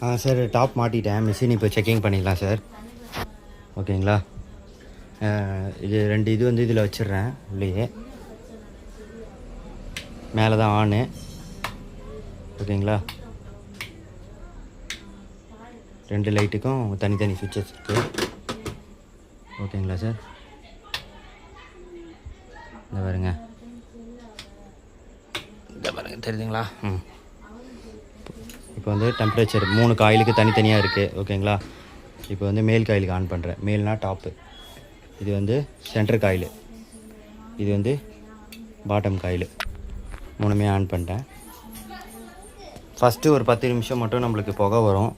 Sir top மாட்டிட்டேன். Machine இப்போ checking பண்ணிடலாம் சார். ஓகேங்களா? இது 2 இது வந்து இதில் வச்சிடுறேன். உள்ளேயே மேலே தான் ஆனு. ஓகேங்களா? 2 லைட்டுக்கும் தனித்தனி சுவிட்சஸ் இருக்குது. ஓகேங்களா சார்? இந்த பாருங்க, தெரியுதுங்களா? இப்போ வந்து டெம்பரேச்சர் 3 காயிலுக்கு தனித்தனியாக இருக்குது. ஓகேங்களா? இப்போ வந்து மேல் காயிலுக்கு ஆன் பண்ணுறேன். மேல்னா டாப்பு, இது வந்து சென்டர் காயில், இது வந்து பாட்டம் காயில். 3மே ஆன் பண்ணிட்டேன். ஃபஸ்ட்டு ஒரு 10 நிமிஷம் மட்டும் நம்மளுக்கு புகை வரும்.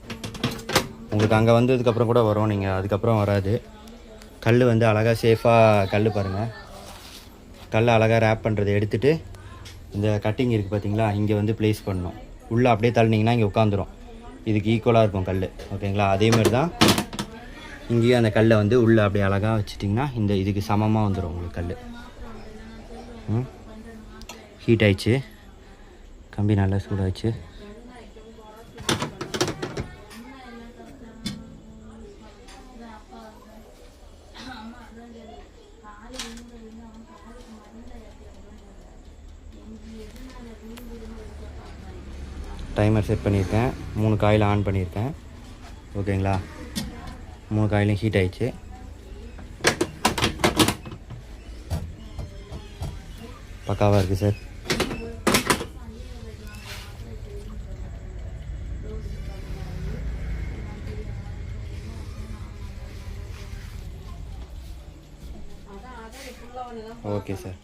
உங்களுக்கு அங்கே வந்ததுக்கப்புறம் கூட வரும், நீங்கள் அதுக்கப்புறம் வராது. கல் வந்து அழகாக சேஃபாக கல் பாருங்கள், கல் அழகாக ரேப் பண்ணுறதை எடுத்துகிட்டு இந்த கட்டிங் இருக்குது பார்த்தீங்களா, இங்கே வந்து ப்ளேஸ் பண்ணணும். உள்ளே அப்படியே தள்ளினீங்கன்னா இங்கே உட்காந்துரும். இதுக்கு ஈக்குவலாக இருக்கும் கல். ஓகேங்களா? அதேமாதிரி தான் இங்கேயும் அந்த கல்லை வந்து உள்ளே அப்படியே அழகாக வச்சுட்டிங்கன்னா இந்த இதுக்கு சமமாக வந்துடும் உங்களுக்கு கல். ஹீட் ஆயிடுச்சு, கம்பி நல்லா சூடாச்சு. டைமர் செட் பண்ணியிருக்கேன். 3 காயில் ஆன் பண்ணியிருக்கேன். ஓகேங்களா? 3 காயிலும் ஹீட் ஆயிடுச்சு. பக்காவாக இருக்குது சார். Okay sir.